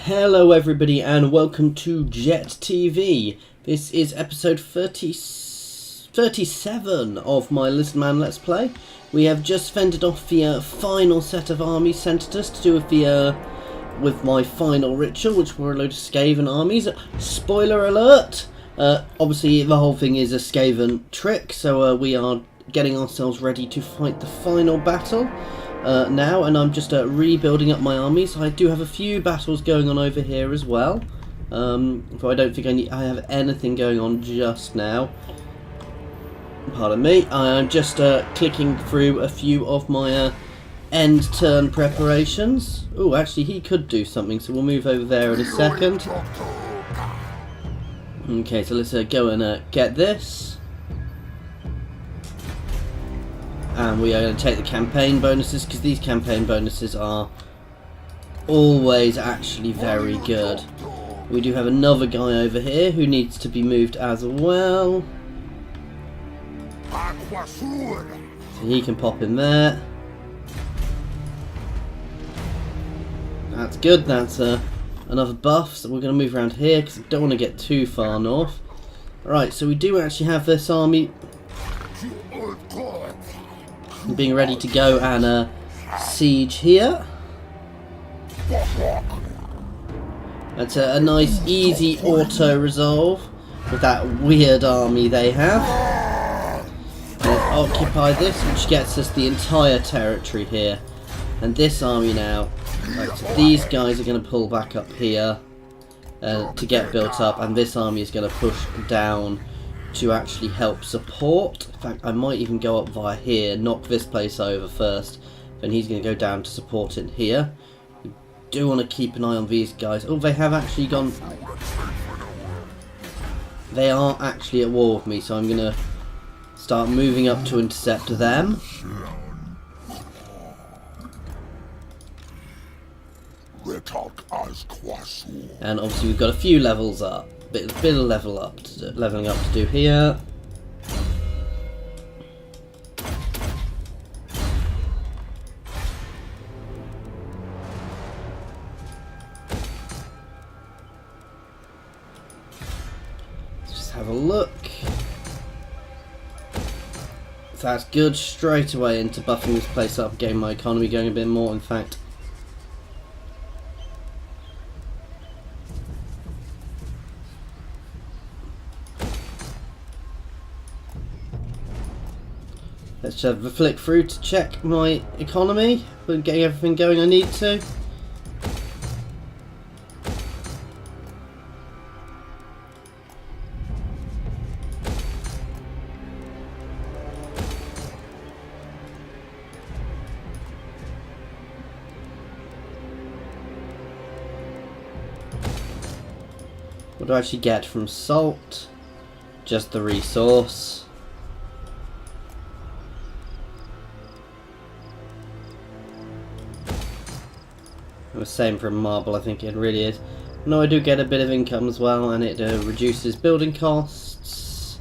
Hello everybody and welcome to Jet TV. This is episode 37 of my Lizardmen Let's Play. We have just fended off the final set of armies sent at us to do with my final ritual, which were a load of Skaven armies. Spoiler alert! Obviously the whole thing is a Skaven trick, so we are getting ourselves ready to fight the final battle. Now, and I'm just rebuilding up my armies. I do have a few battles going on over here as well, but I don't think I have anything going on just now. Pardon me, I'm just clicking through a few of my end turn preparations. Oh, actually he could do something, so we'll move over there in a second. Okay, so let's go and get this. And we are going to take the campaign bonuses, because these campaign bonuses are always actually very good. We do have another guy over here who needs to be moved as well. So he can pop in there. That's good, that's another buff. So we're going to move around here because I don't want to get too far north. Right, so we do actually have this army being ready to go and siege here. That's a nice easy auto resolve with that weird army they have. And occupy this, which gets us the entire territory here. And this army now, right, so these guys are going to pull back up here to get built up, and this army is going to push down to actually help support. In fact, I might even go up via here, knock this place over first, then he's going to go down to support it here. We do want to keep an eye on these guys. Oh, they have actually gone... They are actually at war with me, so I'm going to start moving up to intercept them. And obviously we've got a few levels up. Bit of leveling up to do here. Let's just have a look. So that's good, straight away into buffing this place up, getting my economy going a bit more. In fact, let's have a flick through to check my economy. We're getting everything going I need to. What do I actually get from salt? Just the resource. The same from marble, I think it really is. No, I do get a bit of income as well, and it reduces building costs.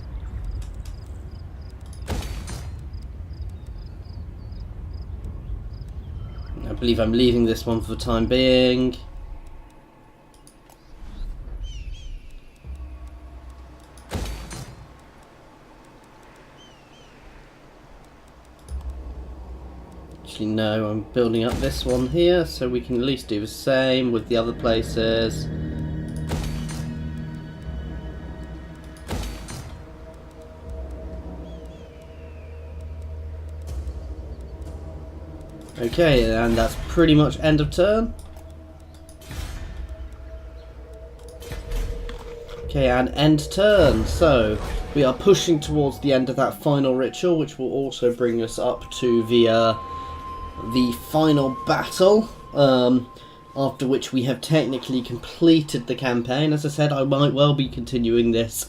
I believe I'm leaving this one for the time being. No, I'm building up this one here so we can at least do the same with the other places. Okay, and that's pretty much end of turn. Okay, and end turn. So we are pushing towards the end of that final ritual, which will also bring us up to the final battle, after which we have technically completed the campaign. As I said, I might well be continuing this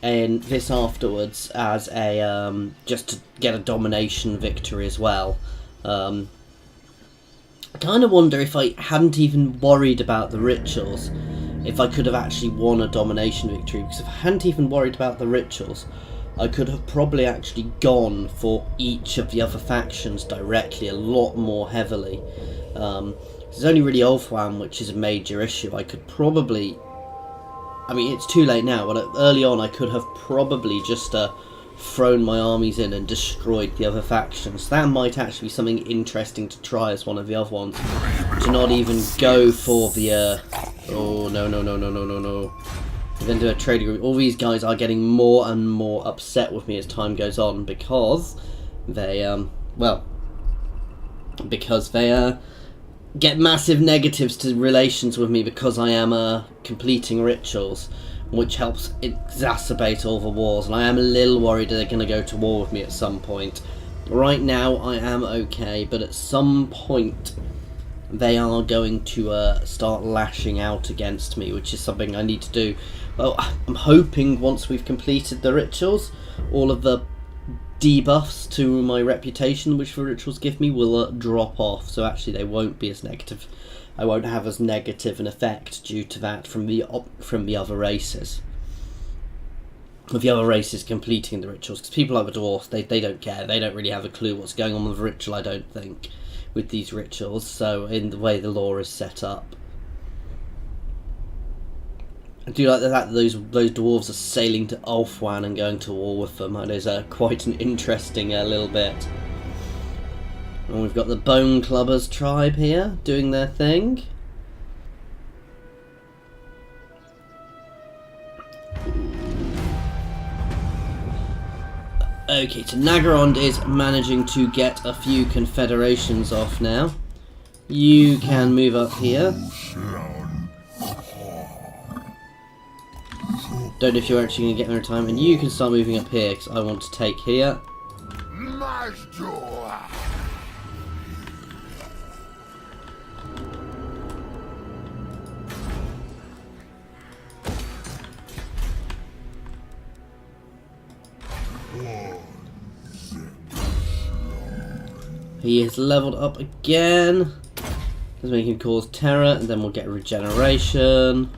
afterwards as a just to get a domination victory as well. I kind of wonder if I hadn't even worried about the rituals, if I could have actually won a domination victory, because if I hadn't even worried about the rituals, I could have probably actually gone for each of the other factions directly a lot more heavily. It's only really Ulfwan which is a major issue. I could probably... I mean, it's too late now, but early on I could have probably just thrown my armies in and destroyed the other factions. That might actually be something interesting to try as one of the other ones. To not even go for the... oh, no. We're going to do a trading group. All these guys are getting more and more upset with me as time goes on because they, get massive negatives to relations with me because I am completing rituals, which helps exacerbate all the wars, and I am a little worried they're going to go to war with me at some point. Right now I am okay, but at some point they are going to start lashing out against me, which is something I need to do. Well, I'm hoping once we've completed the rituals, all of the debuffs to my reputation which the rituals give me will drop off, so actually they won't be as negative. I won't have as negative an effect due to that from the other races. With the other races completing the rituals, because people like the dwarves, they don't care. They don't really have a clue what's going on with the ritual, I don't think, with these rituals. So in the way the lore is set up, I do like that those dwarves are sailing to Ulfwan and going to war with them. That is quite an interesting little bit. And we've got the Bone Clubbers tribe here doing their thing. Okay, so Nagarond is managing to get a few confederations off now. You can move up here. Don't know if you're actually going to get there in time, and you can start moving up here because I want to take here. He is leveled up again. Let's make him cause terror, and then we'll get regeneration.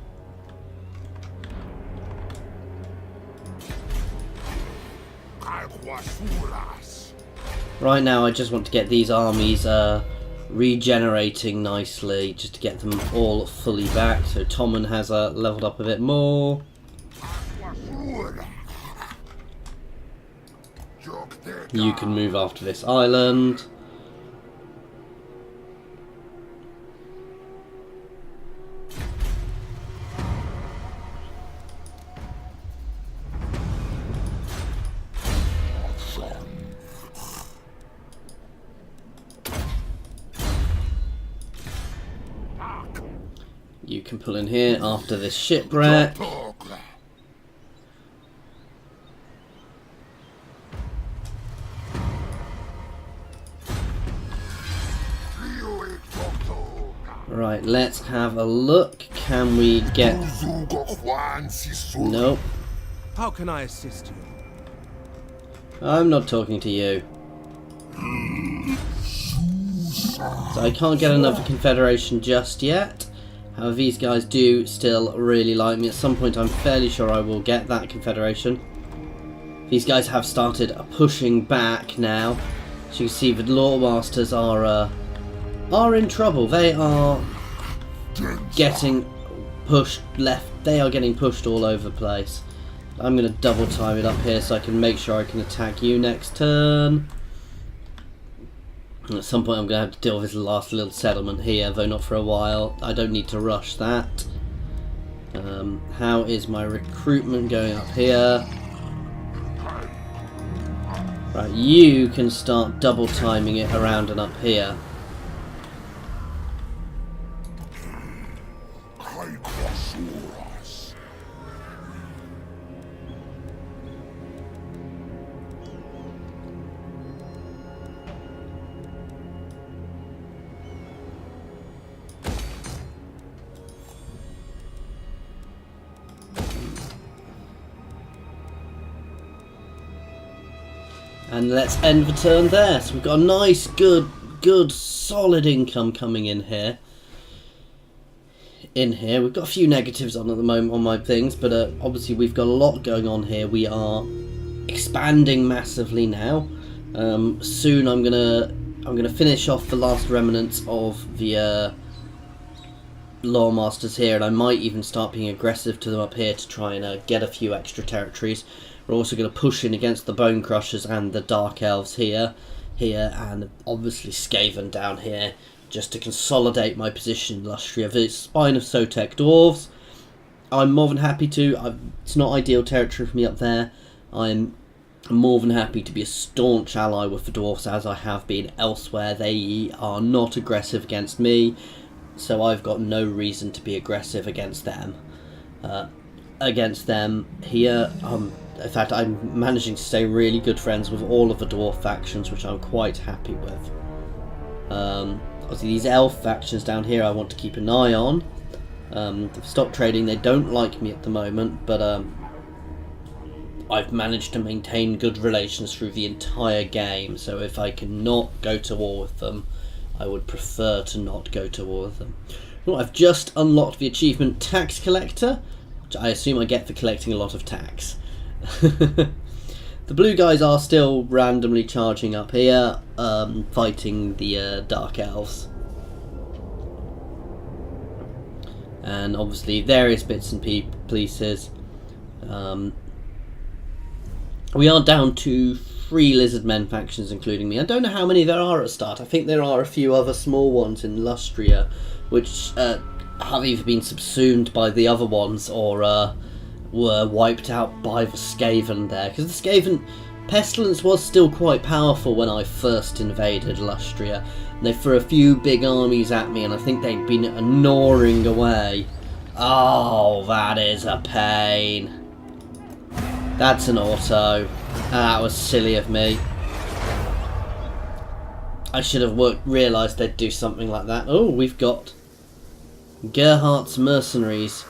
Right now I just want to get these armies regenerating nicely, just to get them all fully back. So Tommen has leveled up a bit more. You can move after this island. You can pull in here after this shipwreck. Right, let's have a look. Can we get... Nope. How can I assist you? I'm not talking to you. So I can't get another confederation just yet. However, these guys do still really like me. At some point I'm fairly sure I will get that confederation. These guys have started pushing back now. As you can see, the Lore Masters are in trouble. They are getting pushed left. They are getting pushed all over the place. I'm going to double time it up here so I can make sure I can attack you next turn. And at some point I'm going to have to deal with this last little settlement here, though not for a while. I don't need to rush that. How is my recruitment going up here? Right, you can start double timing it around and up here. And let's end the turn there. So we've got a nice, good, solid income coming in here. We've got a few negatives on at the moment on my things, but obviously we've got a lot going on here. We are expanding massively now. Soon I'm gonna finish off the last remnants of the Lawmasters here, and I might even start being aggressive to them up here to try and get a few extra territories. We're also going to push in against the Bone Crushers and the Dark Elves here, and obviously Skaven down here, just to consolidate my position in Lustria. The Spine of Sotek Dwarves, I'm more than happy to. It's not ideal territory for me up there. I'm more than happy to be a staunch ally with the Dwarfs, as I have been elsewhere. They are not aggressive against me, so I've got no reason to be aggressive against them. Here, in fact, I'm managing to stay really good friends with all of the Dwarf factions, which I'm quite happy with. Obviously, these Elf factions down here I want to keep an eye on. Stop trading. They don't like me at the moment, but I've managed to maintain good relations through the entire game, so if I cannot go to war with them, I would prefer to not go to war with them. Well, I've just unlocked the achievement Tax Collector, which I assume I get for collecting a lot of tax. The blue guys are still randomly charging up here, fighting the Dark Elves. And obviously various bits and pieces. We are down to 3 Lizardmen factions, including me. I don't know how many there are at start. I think there are a few other small ones in Lustria, which have either been subsumed by the other ones or were wiped out by the Skaven there. Because the Skaven Pestilence was still quite powerful when I first invaded Lustria. They threw a few big armies at me, and I think they'd been gnawing away. Oh, that is a pain. That's an auto. That was silly of me. I should have realised they'd do something like that. Oh, we've got Gerhardt's Mercenaries.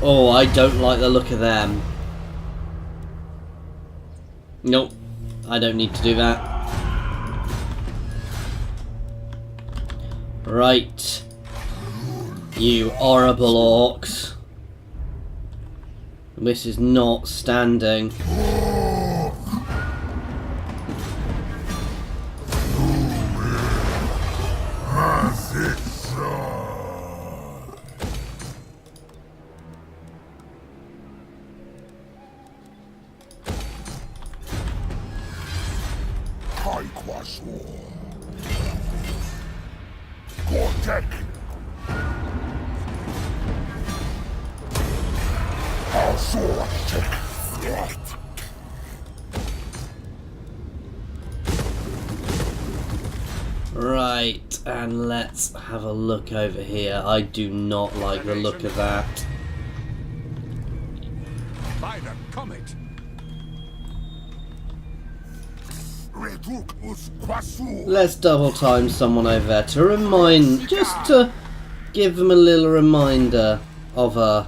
Oh, I don't like the look of them. Nope, I don't need to do that. Right. You horrible orcs. This is not standing. Right, and let's have a look over here. I do not like the look of that. By the comet. Let's double time someone over there to just to give them a little reminder of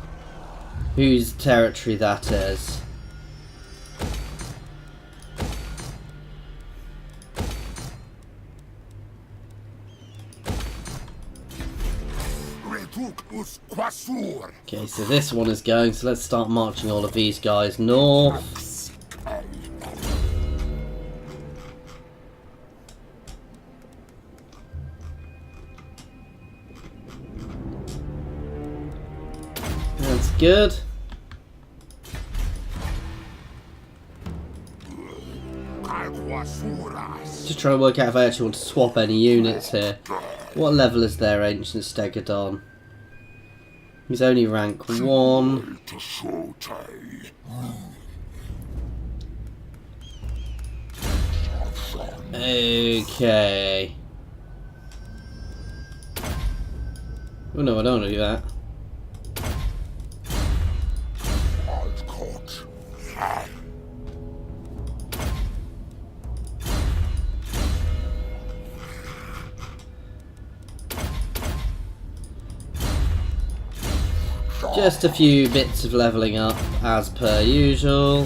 whose territory that is. Okay, so this one is going, so let's start marching all of these guys north. That's good. Just trying to work out if I actually want to swap any units here. What level is their Ancient Stegodon? He's only rank 1. Okay. Oh no, I don't want to do that. Just a few bits of levelling up as per usual,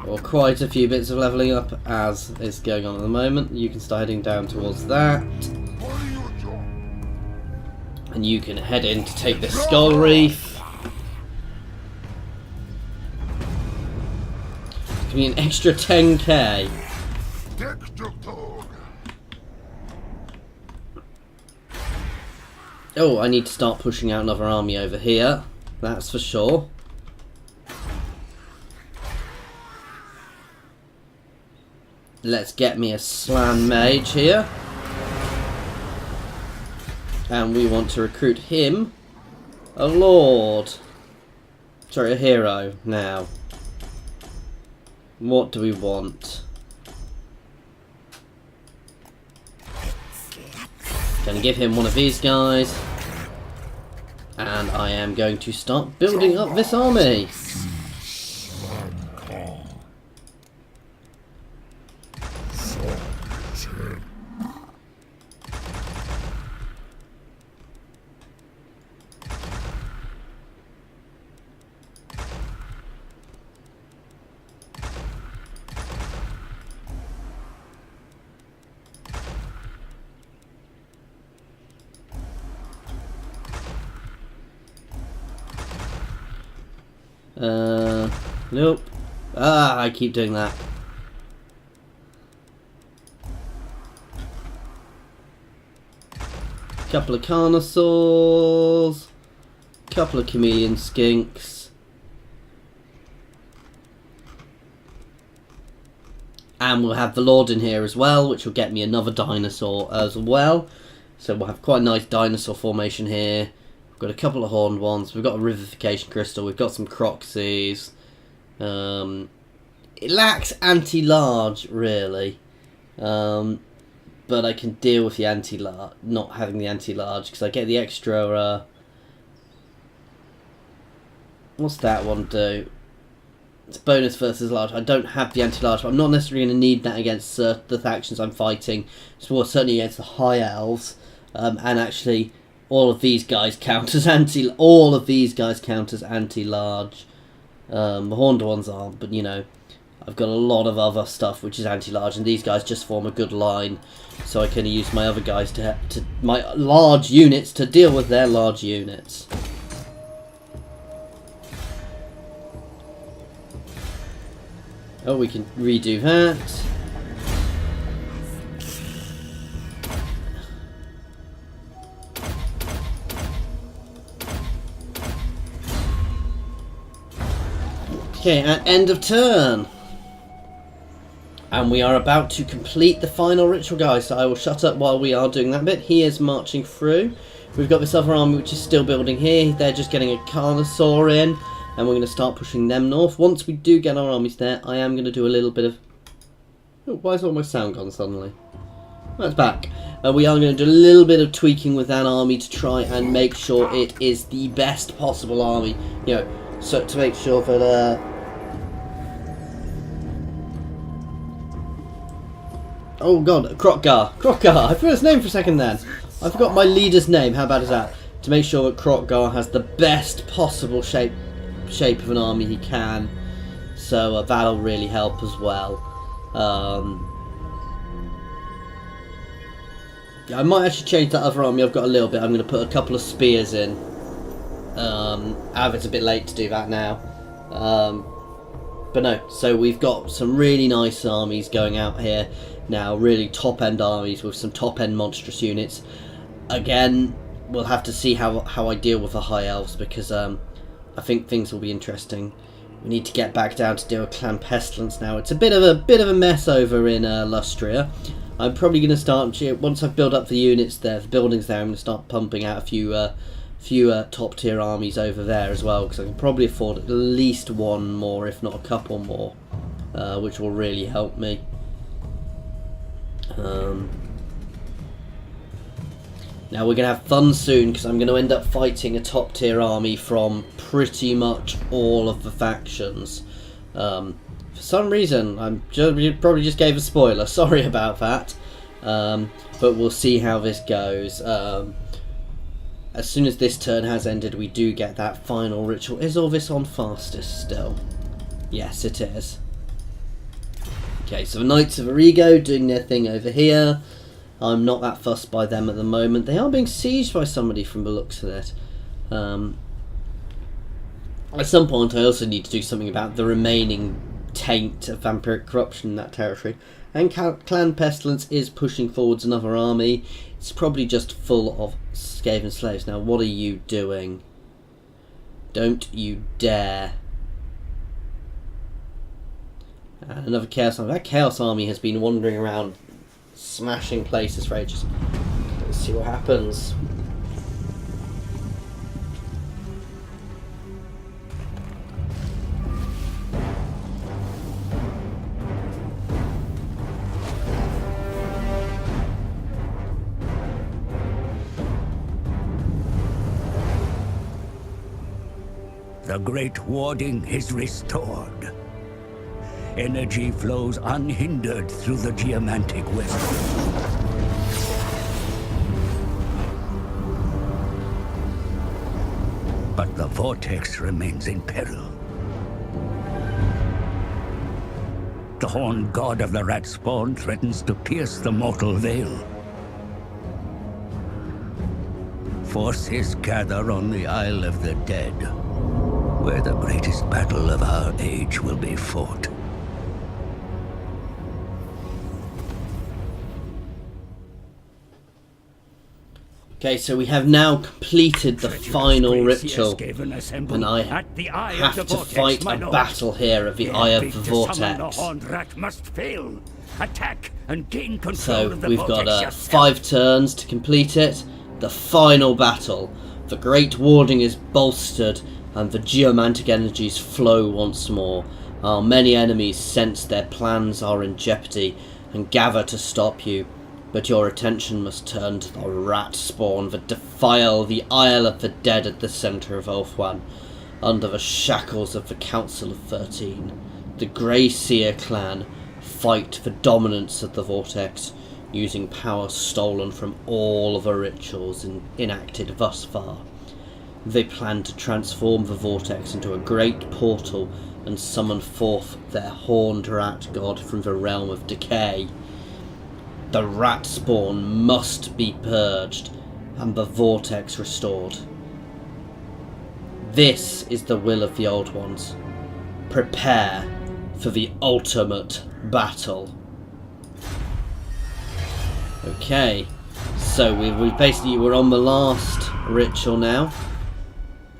or quite a few bits of levelling up as is going on at the moment. You can start heading down towards that, and you can head in to take the Skull Reef. Give me an extra 10k. Oh, I need to start pushing out another army over here. That's for sure. Let's get me a slam mage here. And we want to recruit him a lord. Sorry, a hero now. What do we want? Gonna give him one of these guys. And I am going to start building up this army. Nope. Ah, I keep doing that. Couple of carnosaurs. Couple of chameleon skinks. And we'll have the Lord in here as well, which will get me another dinosaur as well. So we'll have quite a nice dinosaur formation here. We've got a couple of horned ones. We've got a Rivification Crystal. We've got some Croxies. It lacks anti-large, really. But I can deal with the anti-large, not having the anti-large, because I get the extra, what's that one do? It's bonus versus large. I don't have the anti-large, but I'm not necessarily going to need that against the factions I'm fighting. So certainly against the High Elves, and actually all of these guys count as anti-large. The horned ones aren't, but you know, I've got a lot of other stuff which is anti-large, and these guys just form a good line, so I can use my other guys to my large units to deal with their large units. Oh, we can redo that. Okay, at end of turn. And we are about to complete the final ritual, guys, so I will shut up while we are doing that bit. He is marching through. We've got this other army which is still building here. They're just getting a carnosaur in, and we're going to start pushing them north. Once we do get our armies there, I am going to do a little bit of... Oh, why is all my sound gone suddenly? That's back. We are going to do a little bit of tweaking with that army to try and make sure it is the best possible army. You know, so to make sure that... Oh god, Kroq-Gar. Kroq-Gar. I forgot his name for a second then. I forgot my leader's name. How bad is that? To make sure that Kroq-Gar has the best possible shape of an army he can. So that'll really help as well. Yeah, I might actually change that other army I've got a little bit. I'm going to put a couple of spears in. It's a bit late to do that now. But no, so we've got some really nice armies going out here now, really top-end armies with some top-end monstrous units. Again, we'll have to see how I deal with the High Elves, because I think things will be interesting. We need to get back down to deal with Clan Pestilence now. It's a bit of a mess over in Lustria. I'm probably going to start, once I've built up the units there, the buildings there, I'm going to start pumping out a few top-tier armies over there as well, because I can probably afford at least one more, if not a couple more, which will really help me. Now we're going to have fun soon, because I'm going to end up fighting a top-tier army from pretty much all of the factions. For some reason, you probably just gave a spoiler, sorry about that, but we'll see how this goes. As soon as this turn has ended, we do get that final ritual. Is all this on fastest still? Yes, it is. Okay, so the Knights of Origo doing their thing over here. I'm not that fussed by them at the moment. They are being sieged by somebody from the looks of it. At some point I also need to do something about the remaining taint of vampiric corruption in that territory. And Clan Pestilence is pushing forwards another army. It's probably just full of Skaven slaves. Now, what are you doing? Don't you dare. And another Chaos Army. That Chaos Army has been wandering around, smashing places for ages. Let's see what happens. The great warding is restored. Energy flows unhindered through the geomantic web. But the vortex remains in peril. The horned god of the rat spawn threatens to pierce the mortal veil. Forces gather on the Isle of the Dead, where the greatest battle of our age will be fought. Okay, so we have now completed the final ritual, and I have to fight a battle here at the Eye of the Vortex. So we've got 5 turns to complete it. The final battle. The great warding is bolstered, and the geomantic energies flow once more. Our many enemies sense their plans are in jeopardy and gather to stop you. But your attention must turn to the rat spawn that defile the Isle of the Dead at the centre of Ulthuan. Under the shackles of the Council of 13, the Grey Seer clan fight for dominance of the Vortex, using power stolen from all of the rituals enacted thus far. They plan to transform the Vortex into a great portal and summon forth their horned rat god from the realm of decay. The rat spawn must be purged and the Vortex restored. This is the will of the Old Ones. Prepare for the ultimate battle. Okay, so we're on the last ritual now,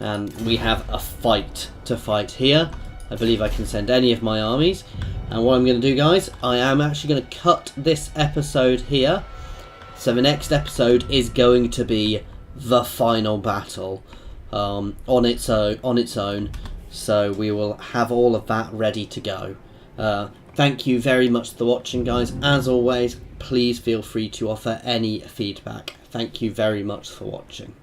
and we have a fight to fight here. I believe I can send any of my armies. And what I'm going to do, guys, I am actually going to cut this episode here. So the next episode is going to be the final battle on its own. So we will have all of that ready to go. Thank you very much for watching, guys. As always, please feel free to offer any feedback. Thank you very much for watching.